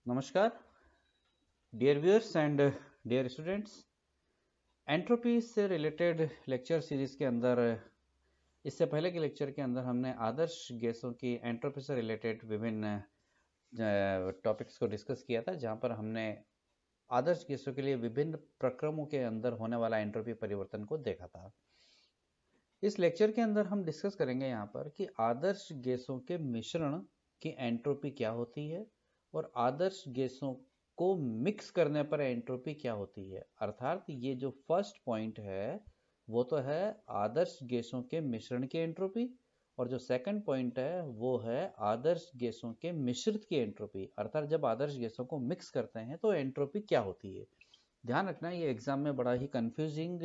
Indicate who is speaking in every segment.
Speaker 1: नमस्कार dear viewers and dear students. Entropy से related lecture series के अंदर इससे पहले के लेक्चर के अंदर हमने आदर्श गैसों की एंट्रोपी से रिलेटेड विभिन्न टॉपिक्स को डिस्कस किया था, जहां पर हमने आदर्श गैसों के लिए विभिन्न प्रक्रमों के अंदर होने वाला एंट्रोपी परिवर्तन को देखा था। इस लेक्चर के अंदर हम डिस्कस करेंगे यहाँ पर कि आदर्श गैसों के मिश्रण की एंट्रोपी क्या होती है और आदर्श गैसों को मिक्स करने पर एंट्रोपी क्या होती है। अर्थात ये जो फर्स्ट पॉइंट है वो तो है आदर्श गैसों के मिश्रण की एंट्रोपी, और जो सेकंड पॉइंट है वो है आदर्श गैसों के मिश्रित की एंट्रोपी। अर्थात जब आदर्श गैसों को मिक्स करते हैं तो एंट्रोपी क्या होती है। ध्यान रखना, ये एग्जाम में बड़ा ही कंफ्यूजिंग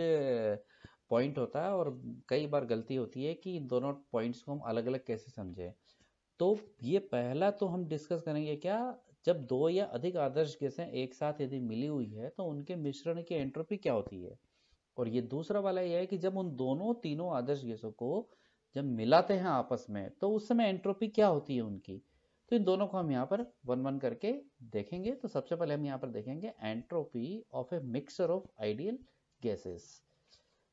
Speaker 1: पॉइंट होता है और कई बार गलती होती है कि इन दोनों पॉइंट्स को हम अलग अलग कैसे समझें। तो ये पहला तो हम डिस्कस करेंगे क्या, जब दो या अधिक आदर्श गैसें एक साथ यदि मिली हुई है तो उनके मिश्रण की एंट्रोपी क्या होती है। और ये दूसरा वाला ये है कि जब उन दोनों तीनों आदर्श गैसों को जब मिलाते हैं आपस में तो उस समय एंट्रोपी क्या होती है उनकी। तो इन दोनों को हम यहाँ पर वन वन करके देखेंगे। तो सबसे पहले हम यहाँ पर देखेंगे entropy of a mixture of ideal gases.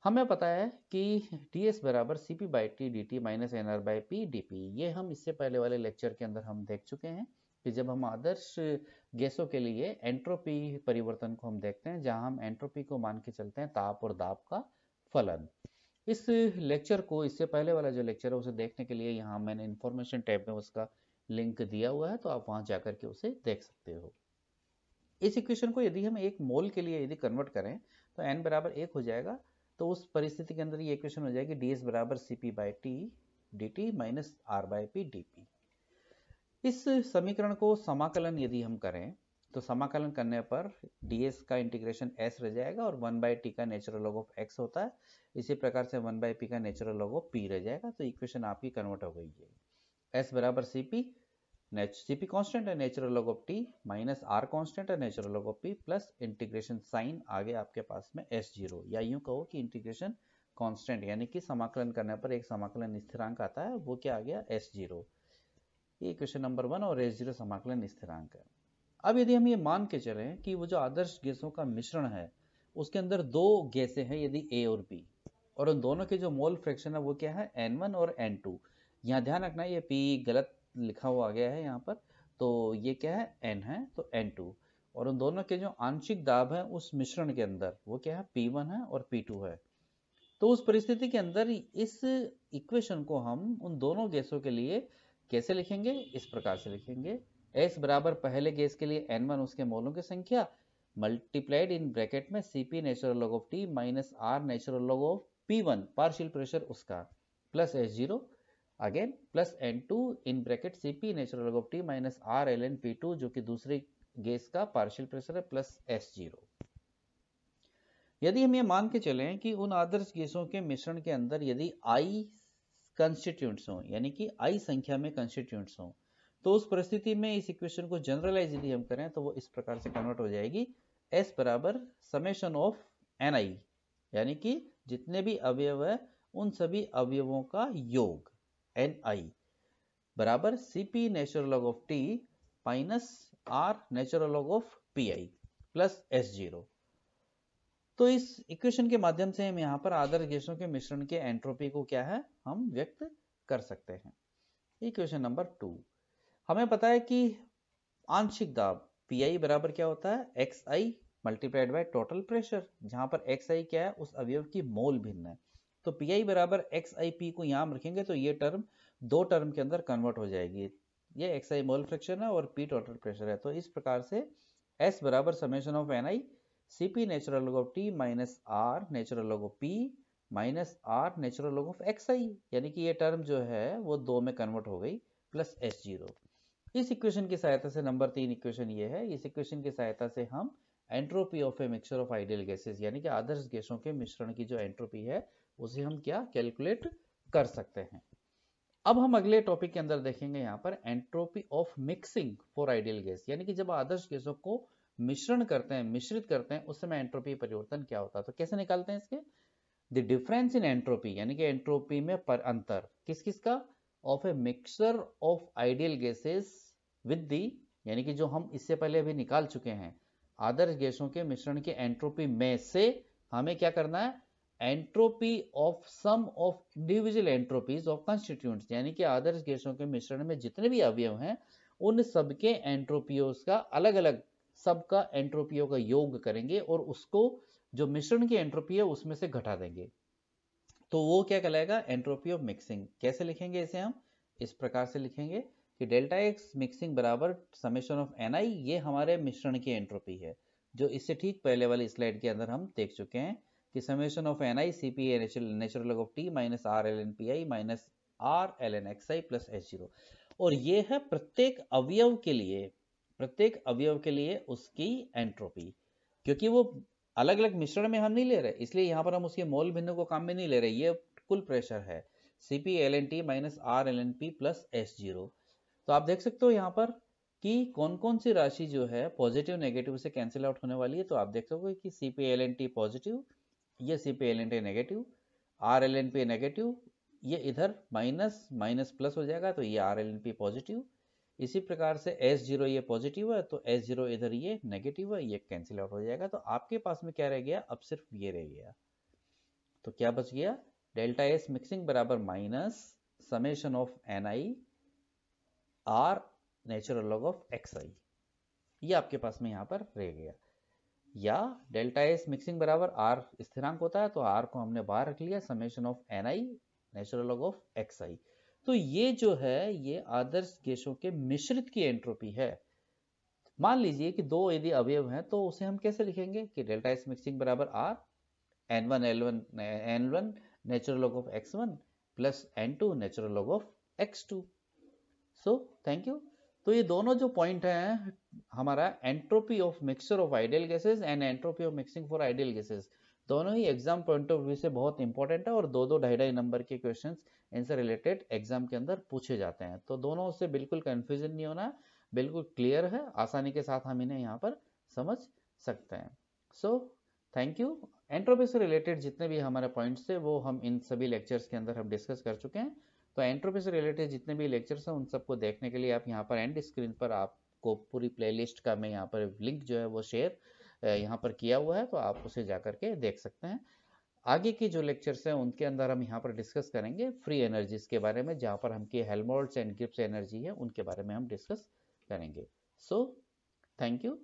Speaker 1: हमें पता है कि ds बराबर सी p by t d t minus n r by p d p. ये हम इससे पहले वाले लेक्चर के अंदर हम देख चुके हैं कि जब हम आदर्श गैसों के लिए एंट्रोपी परिवर्तन को हम देखते हैं, जहां हम एंट्रोपी को मान के चलते हैं ताप और दाब का फलन। इस लेक्चर को, इससे पहले वाला जो लेक्चर है उसे देखने के लिए यहाँ मैंने इन्फॉर्मेशन टैब में उसका लिंक दिया हुआ है, तो आप वहां जाकर के उसे देख सकते हो। इस इक्वेशन को यदि हम एक मोल के लिए यदि कन्वर्ट करें तो n बराबर 1 हो जाएगा। तो उस परिस्थिति के अंदर ये इक्वेशन हो जाएगी ds बराबर सी p by t d t minus r by p d p. इस समीकरण को समाकलन यदि हम करें तो समाकलन करने पर ds का इंटीग्रेशन s रह जाएगा और 1 बाई टी का नेचुरल लॉग ऑफ x होता है। इसी प्रकार से 1 बाई पी का नेचुरल लॉग ऑफ p रह जाएगा। तो इक्वेशन आपकी कन्वर्ट हो गई है। s बराबर सी पी, Cp कांस्टेंट है, natural log of t minus r constant है, natural log of p plus integration sign आगे आपके पास में s0, या यूं कहो कि इंटीग्रेशन कांस्टेंट यानी कि समाकलन करने पर एक समाकलन स्थिरांक आता है, वो क्या आ गया s0। ये इक्वेशन नंबर 1 और s0 समाकलन स्थिरांक है। अब यदि हम ये मान के चलें कि वो जो आदर्श गैसों का मिश्रण है उसके अंदर दो गैसें हैं यदि a और b, और उन दोनों के जो मोल फ्रैक्शन है वो क्या है n1 और n2। यहाँ ध्यान रखना ये p गलत लिखा हुआ आ गया है यहाँ पर, तो ये क्या है n है तो n2। और उन दोनों के जो आंशिक दाब है उस मिश्रण के अंदर वो क्या है p1 है और p2 है। तो उस परिस्थिति के अंदर इस इक्वेशन को हम उन दोनों गैसों के लिए कैसे लिखेंगे, इस प्रकार से लिखेंगे। S बराबर पहले गैस के लिए n1 उसके मोलों की संख्या मल्टीप्लाइड इन ब्रैकेट में Cp natural log of T minus R natural log of P1 partial pressure उसका plus S0 again plus N2 in bracket Cp natural log of T minus R ln P2 जो कि दूसरी gas का partial pressure है plus S0। यदि हम ये मान के चलें कि उन आदर्श गैसों के मिश्रण के अंदर यदि I कंस्टिट्यूएंट्स हों, यानी कि I संख्या में कंस्टिट्यूएंट्स हों, तो उस परिस्थिति में इस इक्वेशन को जनरलाइज यदि हम करें तो वो इस प्रकार से कन्वर्ट हो जाएगी S बराबर समेशन ऑफ Ni, यानी कि जितने भी अवयव है उन सभी अवयवों का योग Ni बराबर Cp natural log of T minus R natural log of Pi plus S0। तो इस इक्वेशन के माध्यम से हम यहाँ पर आदर्श गैसों के मिश्रण के एंट्रोपी को क्या है हम व्यक्त कर सकते हैं। इक्वेशन नंबर 2, हमें पता है कि आंशिक दाब Pi बराबर क्या होता है xi multiplied by total pressure, जहां पर xi क्या है उस अवयव की मोल भिन्न है। तो Pi बराबर xip को यहाँ रखेंगे तो ये टर्म दो टर्म के अंदर कन्वर्ट हो जाएगी। ये xi मोल फ्रैक्शन है और p टोटल प्रेशर है। तो इस प्रकार से S बराबर summation of Ni Cp natural log of T minus R natural log of P minus R natural log of xi, यानी कि ये टर्म जो है वो दो में कन्वर्ट हो गई प्लस S0। इस इक्वेशन की सहायता से नंबर 3 इक्वेशन ये है, इस इक्वेशन की सहायता से हम entropy of a mixture of ideal gases यानी कि आदर्श गैसों के मिश्रण की जो एंट्रोपी है उसे हम क्या कैलकुलेट कर सकते हैं। अब हम अगले टॉपिक के अंदर देखेंगे यहाँ पर entropy of mixing for ideal gas, यानी कि जब आदर्श गैसों को मिश्रण करते हैं मिश्रित करते हैं उस समय एंट्रोपी परिवर्तन क्या होता है। तो कैसे निकालते हैं इसके, द डिफरेंस इन एंट्रोपी यानी कि एंट्रोपी में पर अंतर किस किस का, of a mixture of ideal gases with the यानी कि जो हम इससे पहले अभी निकाल चुके हैं, आदर्श गैसों के मिश्रण की एंट्रोपी में से हमें क्या करना है, entropy of sum of individual entropies of constituents, यानी कि आदर्श गैसों के मिश्रण में जितने भी अवयव हैं उन सबके एंट्रोपियों का अलग अलग, सबका एंट्रोपियों का योग करेंगे और उसको जो मिश्रण की एंट्रोपी है उसमें से घटा देंगे, तो वो क्या कहलाएगा, एंट्रोपी ऑफ मिक्सिंग। कैसे लिखेंगे इसे हम, इस प्रकार से लिखेंगे कि डेल्टा एक्स मिक्सिंग बराबर समेशन ऑफ एन आई, ये हमारे मिश्रण की एंट्रोपी है, जो इससे ठीक पहले वाली स्लाइड के अंदर हम देख चुके हैं कि summation of N i c p a natural log of t minus r L N p i minus r L n x i plus h zero. और ये है प्रत्येक अवयव के लिए, प्रत्येक अवयव के लिए उसकी एंट्रोपी, क्योंकि वो अलग अलग मिश्रण में हम नहीं ले रहे, इसलिए यहाँ पर हम उसके मोल भिन्न को काम में नहीं ले रहे, ये कुल प्रेशर है c P L N t minus r L N p plus s zero. तो आप देख सकते हो यहाँ पर कि कौन कौन सी राशि जो है पॉजिटिव नेगेटिव से कैंसिल आउट होने वाली है। तो आप देख सकते हो कि C P L N T positive, ये C P L N T negative, R L N P negative, ये इधर माइनस माइनस प्लस हो जाएगा तो ये R L N P positive. इसी प्रकार से S0 ये पॉजिटिव है तो S0 इधर ये नेगेटिव है, ये कैंसिल आउट हो जाएगा। तो आपके पास में क्या रह गया, अब सिर्फ ये रह गया। तो क्या बच गया, डेल्टा एस मिक्सिंग बराबर minus summation of N I R natural log of X I, ये आपके पास में यहाँ पर रह गया। या डेल्टा एस मिक्सिंग बराबर आर स्थिरांक होता है तो आर को हमने बाहर रख लिया, summation of N I natural log of X I. तो ये जो है ये आदर्श गैसों के मिश्रित की एंट्रोपी है। मान लीजिए कि दो यदि अवयव हैं तो उसे हम कैसे लिखेंगे कि डेल्टा एस मिक्सिंग बराबर r n one natural log of x one plus n two natural log of x two. So thank you. तो ये दोनों जो पॉइंट हैं हमारा entropy of mixture of ideal gases and entropy of mixing for ideal gases, दोनों ही exam point of view से बहुत इंपॉर्टेंट है और दो दो ढाई ढाई नंबर के क्वेश्चंस इनसे रिलेटेड एग्जाम के अंदर पूछे जाते हैं। तो दोनों से बिल्कुल कंफ्यूजन नहीं होना, बिल्कुल क्लियर है, आसानी के साथ हम इन्हें यहाँ पर समझ सकते हैं। सो थैंक यू। एंट्रोपी से रिलेटेड जितने भी हमारे पॉइंट्स थे वो हम इन सभी लेक्चर्स के अंदर हम डिस्कस कर चुके हैं। तो एंट्रोपी से रिलेटेड जितने भी लेक्चर्स हैं उन सबको देखने के लिए आप यहाँ पर एंड स्क्रीन पर आपको पूरी प्लेलिस्ट का मैं यहाँ पर लिंक जो है वो शेयर यहाँ पर किया हुआ है, तो आप उसे जा करके देख सकते हैं। आगे की जो लेक्चर्स हैं उनके अंदर हम यहाँ पर डिस्कस करेंगे फ्री एनर्जीज के बारे में, जहाँ पर हम हेल्महोल्ट्ज एंड गिब्स एनर्जी है उनके बारे में हम डिस्कस करेंगे। सो थैंक यू।